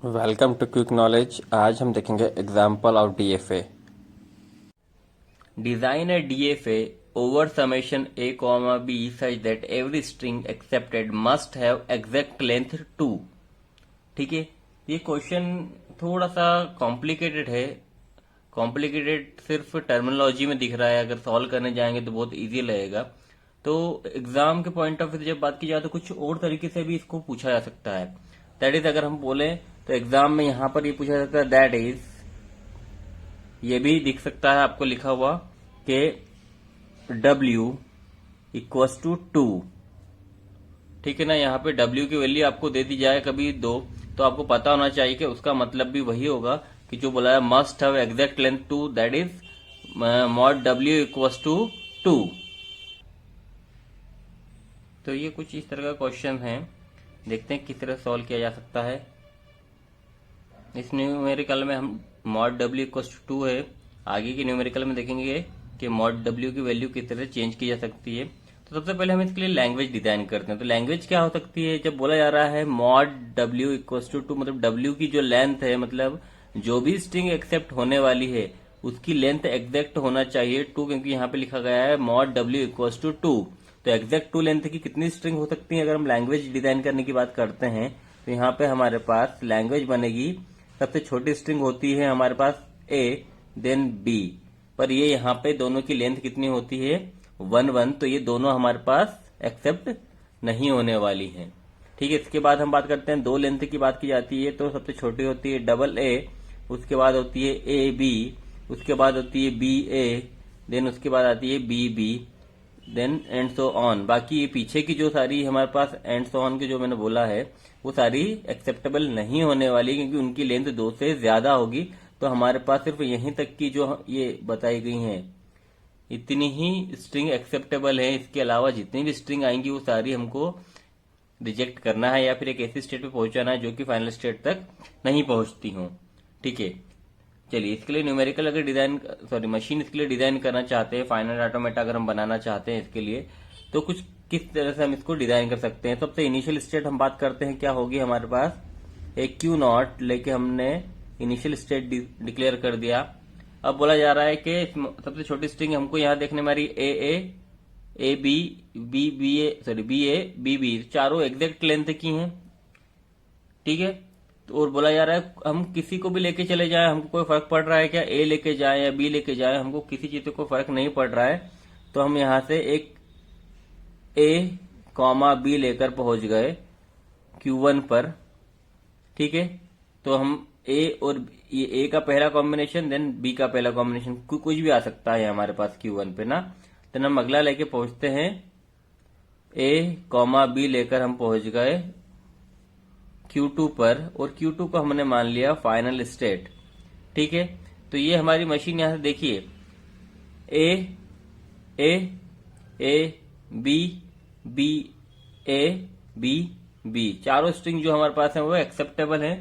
Welcome to quick knowledge. आज हम देखेंगे example of DFA. Design a DFA over summation a comma b such that every string accepted must have exact length 2। ठीक है, ये question थोड़ा सा complicated है। कॉम्प्लिकेटेड सिर्फ टर्मिनोलॉजी में दिख रहा है, अगर सॉल्व करने जाएंगे तो बहुत इजी लगेगा। तो एग्जाम के पॉइंट ऑफ व्यू से जब बात की जाए तो कुछ और तरीके से भी इसको पूछा जा सकता है। दैट इज, अगर हम बोले तो एग्जाम में यहां पर ये पूछा जा सकता है, दैट इज, ये भी दिख सकता है आपको लिखा हुआ कि W इक्वस टू 2। ठीक है ना, यहाँ पे W की वैल्यू आपको दे दी जाए कभी 2, तो आपको पता होना चाहिए कि उसका मतलब भी वही होगा कि जो बोला है must have exact length 2, that is mod W equals to 2। तो ये कुछ इस तरह का क्वेश्चन है, देखते हैं किस तरह सॉल्व किया जा सकता है। इस न्यूमेरिकल में हम मॉड W इक्वस टू 2 है, आगे की न्यूमेरिकल में देखेंगे कि मॉड W की वैल्यू किस तरह चेंज की जा सकती है। तो सबसे पहले हम इसके लिए लैंग्वेज डिजाइन करते हैं। तो लैंग्वेज क्या हो सकती है, जब बोला जा रहा है मॉड W इक्वस टू 2, मतलब W की जो लेंथ है, मतलब जो भी स्ट्रिंग एक्सेप्ट होने वाली है उसकी लेंथ एग्जैक्ट होना चाहिए 2, क्योंकि यहाँ पे लिखा गया है मॉड W इक्वस टू 2। तो एग्जैक्ट 2 लेंथ की कितनी स्ट्रिंग हो सकती है, अगर हम लैंग्वेज डिजाइन करने की बात करते हैं तो यहाँ पे हमारे पास लैंग्वेज बनेगी, सबसे छोटी स्ट्रिंग होती है हमारे पास A देन B, पर ये यहाँ पे दोनों की लेंथ कितनी होती है 1 1, तो ये दोनों हमारे पास एक्सेप्ट नहीं होने वाली हैं। ठीक है, इसके बाद हम बात करते हैं दो लेंथ की बात की जाती है, तो सबसे छोटी होती है डबल A, उसके बाद होती है AB, उसके बाद होती है BA, देन उसके बाद आती है BB, then and so on. बाकी ये पीछे की जो सारी हमारे पास एंड सो ऑन की जो मैंने बोला है वो सारी एक्सेप्टेबल नहीं होने वाली, क्योंकि उनकी लेंथ 2 से ज्यादा होगी। तो हमारे पास सिर्फ यहीं तक की जो ये बताई गई हैं इतनी ही स्ट्रिंग एक्सेप्टेबल है। इसके अलावा जितनी भी स्ट्रिंग आएंगी वो सारी हमको रिजेक्ट करना है, या फिर एक ऐसी स्टेट पे पहुंचाना है जो कि फाइनल स्टेट तक नहीं पहुंचती हो। ठीक है, चलिए इसके लिए न्यूमेरिकल अगर डिजाइन मशीन इसके लिए डिजाइन करना चाहते हैं, फाइनल ऑटोमेटा अगर हम बनाना चाहते हैं इसके लिए, तो कुछ किस तरह से हम इसको डिजाइन कर सकते हैं। सबसे इनिशियल स्टेट हम बात करते हैं, क्या होगी हमारे पास एक क्यू नॉट लेके हमने इनिशियल स्टेट डिक्लेयर कर दिया। अब बोला जा रहा है कि सबसे छोटी स्ट्रिंग हमको यहाँ देखने में आ रही A B B B A B B, चारों एग्जैक्ट लेंथ की हैं। ठीक है, और बोला जा रहा है हम किसी को भी लेके चले जाएं, हमको कोई फर्क पड़ रहा है क्या, ए लेके जाएं या बी लेके जाएं, हमको किसी चीज को फर्क नहीं पड़ रहा है। तो हम यहां से एक ए कॉमा बी लेकर पहुंच गए Q1 पर। ठीक है, तो हम ए और ये ए का पहला कॉम्बिनेशन देन बी का पहला कॉम्बिनेशन, कुछ भी आ सकता है हमारे पास Q1 पे ना। तो हम अगला लेके पहुंचते हैं, ए कॉमा बी लेकर हम पहुंच गए Q2 पर, और Q2 को हमने मान लिया फाइनल स्टेट। ठीक है, तो ये हमारी मशीन यहां से देखिए, A A A B B A B B, चारों स्ट्रिंग जो हमारे पास है वो एक्सेप्टेबल है।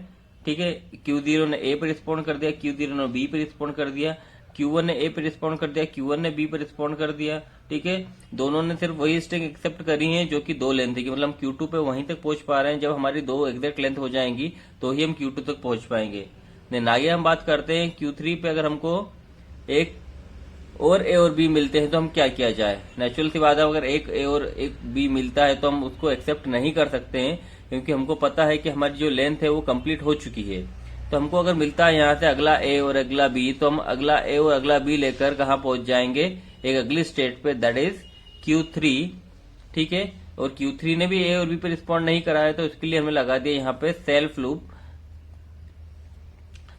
ठीक है, Q0 ने ए पर रिस्पॉन्ड कर दिया, Q0 ने बी पर रिस्पॉन्ड कर दिया, Q1 ने ए पर रिस्पॉन्ड कर दिया, Q1 ने बी पर रिस्पॉन्ड कर दिया। ठीक है, दोनों ने सिर्फ वही स्ट्रिंग एक्सेप्ट करी है जो कि 2 लेंथ की, मतलब हम Q2 पे वहीं तक पहुंच पा रहे हैं। जब हमारी 2 एग्जैक्ट लेंथ हो जाएंगी तो ही हम Q2 तक पहुंच पाएंगे। देन आगे हम बात करते हैं Q3 पे, अगर हमको एक और ए और बी मिलते हैं तो हम क्या किया जाए। नेचुरल सी बात है, अगर एक ए और एक बी मिलता है तो हम उसको एक्सेप्ट नहीं कर सकते हैं, क्योंकि हमको पता है कि हमारी जो लेंथ है वो कंप्लीट हो चुकी है। तो हमको अगर मिलता है यहाँ से अगला ए और अगला बी, तो हम अगला ए और अगला बी लेकर कहाँ पहुंच जाएंगे, एक अगली स्टेट पे, दैट इज Q3। ठीक है, और Q3 ने भी ए और बी पे रिस्पॉन्ड नहीं करा है, तो इसके लिए हमें लगा दिया यहाँ पे सेल्फ लूप।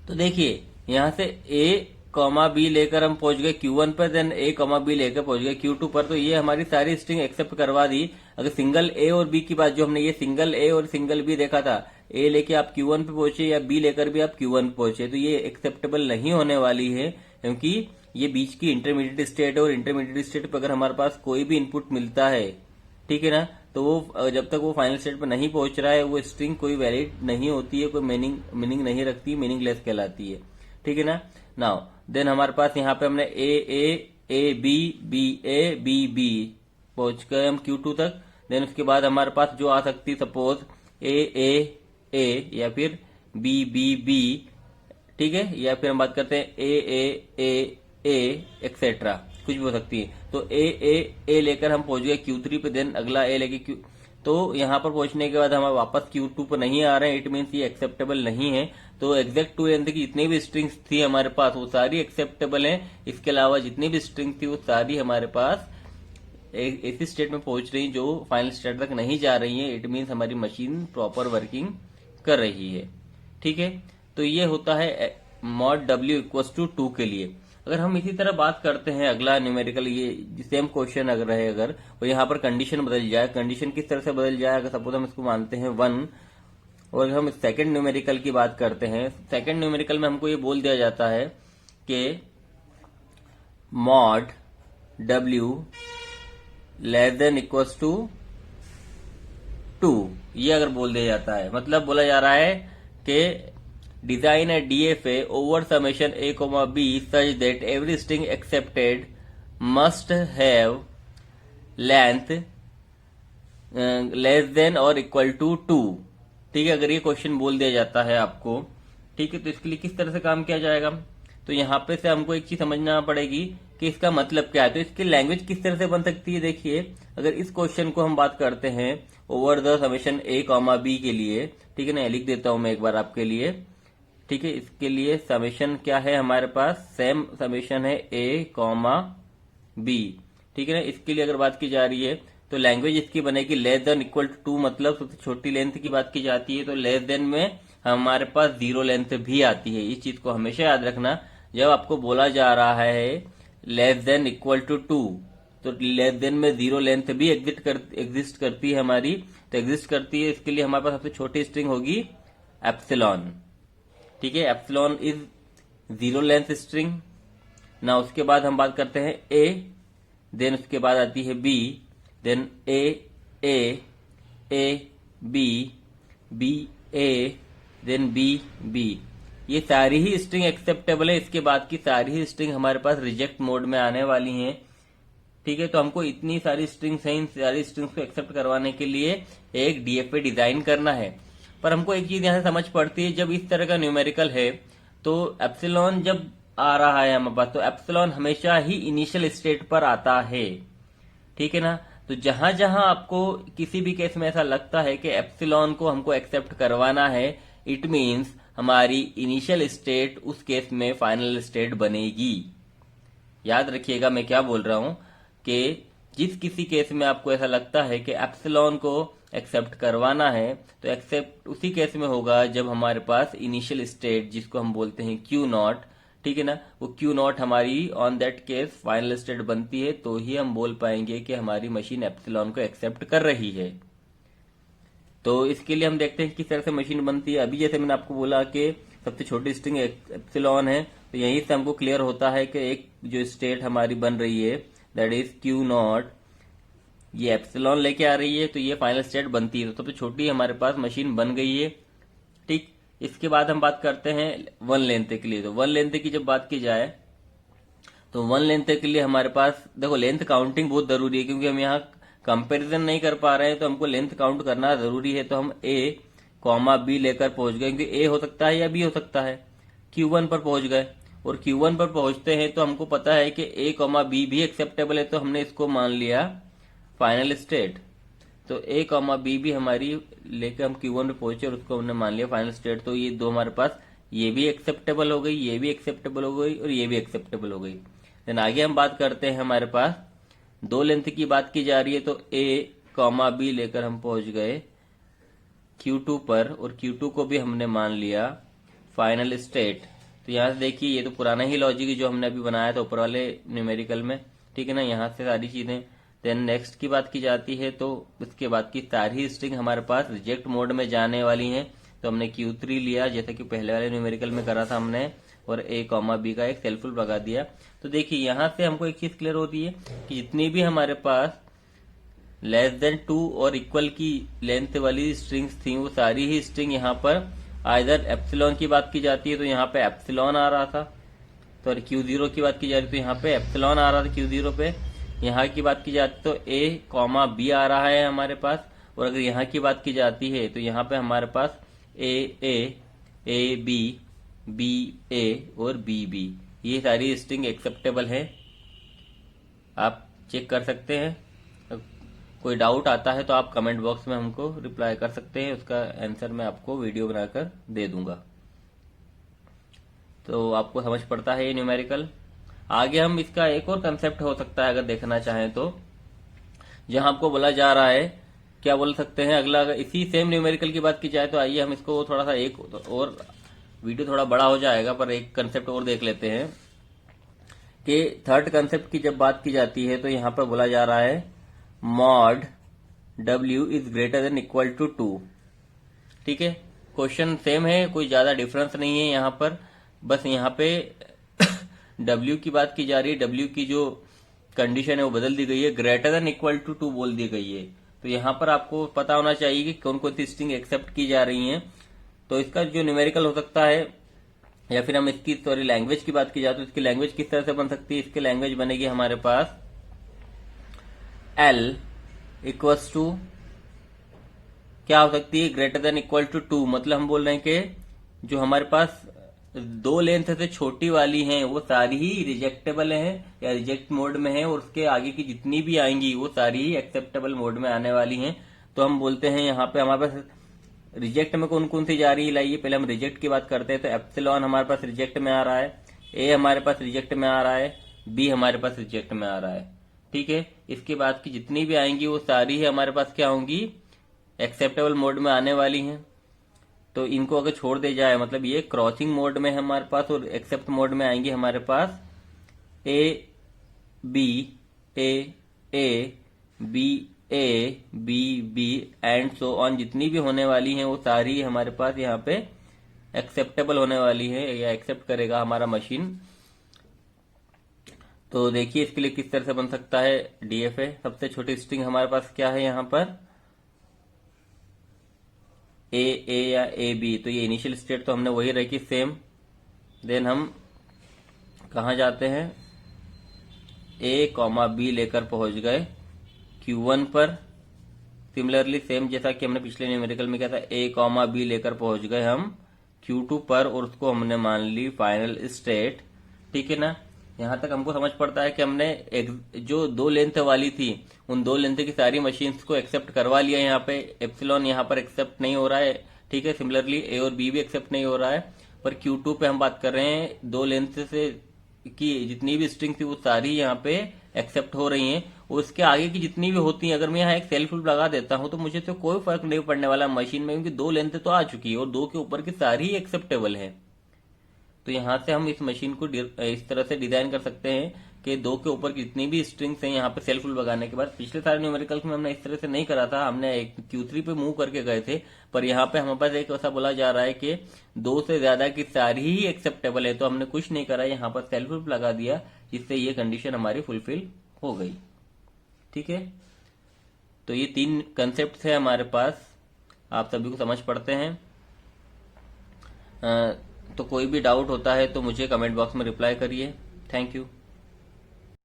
तो देखिए यहां से ए कॉमा बी लेकर हम पहुंच गए Q1 पर, देन ए कॉमा बी लेकर पहुंच गए Q2 पर। तो ये हमारी सारी स्ट्रिंग एक्सेप्ट करवा दी। अगर सिंगल ए और बी की बात, जो हमने ये सिंगल ए और सिंगल बी देखा था, ए लेके आप Q1 पे पहुंचे या बी लेकर भी आप Q1 पे पहुंचे, तो ये एक्सेप्टेबल नहीं होने वाली है, क्योंकि ये बीच की इंटरमीडिएट स्टेट है, और इंटरमीडिएट स्टेट पर अगर हमारे पास कोई भी इनपुट मिलता है, ठीक है ना, तो वो जब तक वो फाइनल स्टेट पर नहीं पहुंच रहा है वो स्ट्रिंग कोई वैलिड नहीं होती है, कोई मीनिंग नहीं रखती, मीनिंगलेस कहलाती है। ठीक है ना। नाउ देन हमारे पास यहाँ पे हमने A B B A B B पहुंच गए हम Q2 तक। देन उसके बाद हमारे पास जो आ सकती, सपोज ए या फिर बी बी बी, ठीक है, या फिर हम बात करते हैं ए एक्सेट्रा, कुछ भी हो सकती है। तो ए लेकर हम पहुंच गए Q3 पे, देन अगला ए लेके Q, तो यहां पर पहुंचने के बाद हम वापस Q2 पर नहीं आ रहे हैं, इट मीन्स ये एक्सेप्टेबल नहीं है। तो एग्जैक्ट टू लेंथ की जितनी भी स्ट्रिंग्स थी हमारे पास वो सारी एक्सेप्टेबल हैं। इसके अलावा जितनी भी स्ट्रिंग थी वो सारी हमारे पास ऐसी स्टेट में पहुंच रही जो फाइनल स्टेट तक नहीं जा रही है, इट मीन्स हमारी मशीन प्रॉपर वर्किंग कर रही है, ठीक है। तो ये होता है मॉड W इक्वल टू 2 के लिए। अगर हम इसी तरह बात करते हैं अगला न्यूमेरिकल, ये सेम क्वेश्चन अगर रहे अगर, और यहाँ पर कंडीशन बदल जाए, कंडीशन किस तरह से बदल जाए, अगर सपोज हम इसको मानते हैं 1, और अगर हम सेकंड न्यूमेरिकल की बात करते हैं, सेकंड न्यूमेरिकल में हमको ये बोल दिया जाता है कि mod W less than equal to 2, ये अगर बोल दिया जाता है, मतलब बोला जा रहा है कि design A DFA over summation A, B such that every string accepted must have length less than or equal to 2, ठीक है। अगर ये क्वेश्चन बोल दिया जाता है आपको, ठीक है, तो इसके लिए किस तरह से काम किया जाएगा, तो यहाँ पे से हमको एक चीज समझना पड़ेगी कि इसका मतलब क्या है। तो इसकी लैंग्वेज किस तरह से बन सकती है, देखिए अगर इस क्वेश्चन को हम बात करते हैं over the summation A, B के लिए, ठीक है ना, लिख देता हूं मैं एक बार आपके लिए, ठीक है। इसके लिए समेशन क्या है हमारे पास, सेम समेशन है A, B, ठीक है ना। इसके लिए अगर बात की जा रही है तो लैंग्वेज इसकी बनेगी लेस देन इक्वल टू 2, मतलब सबसे छोटी लेंथ की बात की जाती है, तो लेस देन में हमारे पास 0 लेंथ भी आती है। इस चीज को हमेशा याद रखना, जब आपको बोला जा रहा है लेस देन इक्वल टू 2, तो लेस देन में 0 लेंथ भी एग्जिस्ट करती है हमारी, तो एग्जिस्ट करती है। इसके लिए हमारे पास सबसे छोटी स्ट्रिंग होगी एप्सिलॉन, ठीक है। एप्सिलॉन इज 0 लेंथ स्ट्रिंग ना। उसके बाद हम बात करते हैं A, देन उसके बाद आती है B, then A, B, A, then B। ये सारी ही स्ट्रिंग एक्सेप्टेबल है। इसके बाद की सारी ही स्ट्रिंग हमारे पास रिजेक्ट मोड में आने वाली हैं, ठीक है। तो हमको इतनी सारी स्ट्रिंग्स हैं, इन सारी स्ट्रिंग्स को एक्सेप्ट करवाने के लिए एक DFA डिजाइन करना है। पर हमको एक चीज यहां से समझ पड़ती है, जब इस तरह का न्यूमेरिकल है तो एप्सिलॉन जब आ रहा है हमारे पास, तो एप्सिलॉन हमेशा ही इनिशियल स्टेट पर आता है, ठीक है ना। तो जहां जहां आपको किसी भी केस में ऐसा लगता है कि एप्सिलॉन को हमको एक्सेप्ट करवाना है, इट मीन्स हमारी इनिशियल स्टेट उस केस में फाइनल स्टेट बनेगी। याद रखिएगा मैं क्या बोल रहा हूं कि जिस किसी केस में आपको ऐसा लगता है कि एप्सिलॉन को एक्सेप्ट करवाना है, तो एक्सेप्ट उसी केस में होगा जब हमारे पास इनिशियल स्टेट जिसको हम बोलते हैं Q0, ठीक है ना, वो Q0 हमारी on that case final state बनती है, तो ही हम बोल पाएंगे कि हमारी मशीन एप्सिलॉन को एक्सेप्ट कर रही है। तो इसके लिए हम देखते हैं किस तरह से मशीन बनती है। अभी जैसे मैंने आपको बोला कि सबसे छोटी स्ट्रिंग एप्सिलॉन है, तो यहीं से हमको क्लियर होता है कि एक जो स्टेट हमारी बन रही है दैट इज Q0, ये एप्सिलॉन लेके आ रही है, तो ये फाइनल स्टेट बनती है। तो सबसे छोटी हमारे पास मशीन बन गई है, ठीक। इसके बाद हम बात करते हैं 1 लेंथ के लिए। तो 1 लेंथ की जब बात की जाए तो 1 लेंथ के लिए हमारे पास देखो लेंथ काउंटिंग बहुत जरूरी है, क्योंकि हम यहाँ कंपैरिजन नहीं कर पा रहे हैं, तो हमको लेंथ काउंट करना जरूरी है। तो हम A, B लेकर पहुंच गए, क्योंकि A हो सकता है या B हो सकता है। Q1 पर पहुंच गए, और Q1 पर पहुंचते हैं तो हमको पता है कि A, B भी एक्सेप्टेबल है, तो हमने इसको मान लिया फाइनल स्टेट। तो A, B भी हमारी लेकर हम Q1 पे पहुंचे और उसको हमने मान लिया फाइनल स्टेट। तो ये दो हमारे पास, ये भी एक्सेप्टेबल हो गई, ये भी एक्सेप्टेबल हो गई, और ये भी एक्सेप्टेबल हो गई। देन आगे हम बात करते हैं, हमारे पास 2 लेंथ की बात की जा रही है, तो A, B लेकर हम पहुंच गए Q2 पर, और Q2 को भी हमने मान लिया फाइनल स्टेट। तो यहाँ से देखिए ये तो पुराना ही लॉजिक है जो हमने अभी बनाया था ऊपर वाले न्यूमेरिकल में, ठीक है ना, यहाँ से सारी चीजें। देन नेक्स्ट की बात की जाती है, तो इसके बाद की सारी स्ट्रिंग हमारे पास रिजेक्ट मोड में जाने वाली हैं। तो हमने Q3 लिया जैसा कि पहले वाले न्यूमेरिकल में करा था हमने, और A, B का एक सेल्फुल लगा दिया। तो देखिए यहाँ से हमको एक चीज क्लियर होती है कि जितनी भी हमारे पास लेस देन 2 और इक्वल की लेंथ वाली स्ट्रिंग्स थी, वो सारी ही स्ट्रिंग यहाँ पर आइदर एप्सिलॉन की बात की जाती है, तो यहाँ पे एप्सिलॉन आ रहा था। तो Q0 की बात की जा रही तो यहाँ पे एप्सिलॉन आ रहा था Q0 पे। यहाँ की बात की जाती तो A, B आ रहा है हमारे पास, और अगर यहाँ की बात की जाती है तो यहाँ पे हमारे पास A, बी ए और बी बी, ये सारी स्ट्रिंग एक्सेप्टेबल है। आप चेक कर सकते हैं। कोई डाउट आता है तो आप कमेंट बॉक्स में हमको रिप्लाई कर सकते हैं, उसका आंसर मैं आपको वीडियो बनाकर दे दूंगा। तो आपको समझ पड़ता है ये न्यूमेरिकल। आगे हम इसका एक और कंसेप्ट हो सकता है अगर देखना चाहें तो, जहां आपको बोला जा रहा है, क्या बोल सकते हैं अगला, अगर इसी सेम न्यूमेरिकल की बात की जाए तो आइए हम इसको थोड़ा सा, एक और वीडियो थोड़ा बड़ा हो जाएगा पर एक कंसेप्ट और देख लेते हैं कि थर्ड कंसेप्ट की जब बात की जाती है तो यहां पर बोला जा रहा है mod W is greater than equal to 2। ठीक है, क्वेश्चन सेम है, कोई ज्यादा डिफरेंस नहीं है यहाँ पर, बस यहाँ पे W की बात की जा रही है, W की जो कंडीशन है वो बदल दी गई है, ग्रेटर देन इक्वल टू 2 बोल दी गई है। तो यहाँ पर आपको पता होना चाहिए कि कौन कौन सी स्ट्रिंग एक्सेप्ट की जा रही हैं। तो इसका जो न्यूमेरिकल हो सकता है, या फिर हम इसकी सॉरी लैंग्वेज की बात की जाए तो इसकी लैंग्वेज किस तरह से बन सकती है। इसकी लैंग्वेज बनेगी हमारे पास L इक्वल्स टू क्या हो सकती है, ग्रेटर देन इक्वल टू 2। मतलब हम बोल रहे हैं कि जो हमारे पास दो लेंथ से छोटी वाली हैं वो सारी ही रिजेक्टेबल हैं या रिजेक्ट मोड में है, और उसके आगे की जितनी भी आएंगी वो सारी ही एक्सेप्टेबल मोड में आने वाली हैं। तो हम बोलते हैं यहाँ पे हमारे पास रिजेक्ट में कौन कौन सी जा रही है, लाइए पहले हम रिजेक्ट की बात करते हैं। तो एप्सिलॉन हमारे पास रिजेक्ट में आ रहा है, ए हमारे पास रिजेक्ट में आ रहा है, बी हमारे पास रिजेक्ट में आ रहा है। ठीक है, इसके बाद की जितनी भी आएंगी वो सारी ही हमारे पास क्या होंगी, एक्सेप्टेबल मोड में आने वाली हैं। तो इनको अगर छोड़ दे जाए, मतलब ये क्रॉसिंग मोड में है हमारे पास, और एक्सेप्ट मोड में आएंगे हमारे पास A B B A B B and so on, जितनी भी होने वाली हैं वो सारी हमारे पास यहाँ पे एक्सेप्टेबल होने वाली है या एक्सेप्ट करेगा हमारा मशीन। तो देखिए इसके लिए किस तरह से बन सकता है डीएफए। सबसे छोटी स्ट्रिंग हमारे पास क्या है यहाँ पर, ए या ए बी, तो ये इनिशियल स्टेट तो हमने वही रखी सेम। देन हम कहा जाते हैं, ए कॉमा बी लेकर पहुंच गए Q1 पर। सिमिलरली सेम जैसा कि हमने पिछले न्यूमेरिकल में किया था, ए कॉमा बी लेकर पहुंच गए हम Q2 पर, और उसको हमने मान ली फाइनल स्टेट। ठीक है ना, यहां तक हमको समझ पड़ता है कि हमने जो दो लेंथ वाली थी उन दो लेंथ की सारी मशीन्स को एक्सेप्ट करवा लिया। यहाँ पे एप्सिलॉन यहाँ पर एक्सेप्ट नहीं हो रहा है। ठीक है, सिमिलरली ए और बी भी एक्सेप्ट नहीं हो रहा है, पर Q2 पे हम बात कर रहे हैं, दो लेंथ से की जितनी भी स्ट्रिंग थी वो सारी यहाँ पे एक्सेप्ट हो रही हैं। और उसके आगे की जितनी भी होती हैं, अगर मैं यहाँ एक सेल्फ लूप लगा देता हूं तो मुझे तो कोई फर्क नहीं पड़ने वाला मशीन में, क्योंकि दो लेंथ तो आ चुकी है और दो के ऊपर की सारी ही एक्सेप्टेबल है। तो यहाँ से हम इस मशीन को इस तरह से डिजाइन कर सकते हैं कि दो के ऊपर जितनी भी स्ट्रिंग्स हैं यहाँ पे सेल्फ लूप लगाने के बाद, पिछले सारे न्यूमेरिकल्स में हमने इस तरह से नहीं करा था, हमने एक Q3 पे मूव करके गए थे, पर यहाँ पे हमारे पास एक ऐसा बोला जा रहा है कि दो से ज्यादा की सारी ही एक्सेप्टेबल है। तो हमने कुछ नहीं करा, यहाँ पर सेल्फ लूप लगा दिया, जिससे ये कंडीशन हमारी फुलफिल हो गई। ठीक है, तो ये तीन कंसेप्ट है हमारे पास, आप सभी को समझ पड़ते हैं। तो कोई भी डाउट होता है तो मुझे कमेंट बॉक्स में रिप्लाई करिए। Thank you.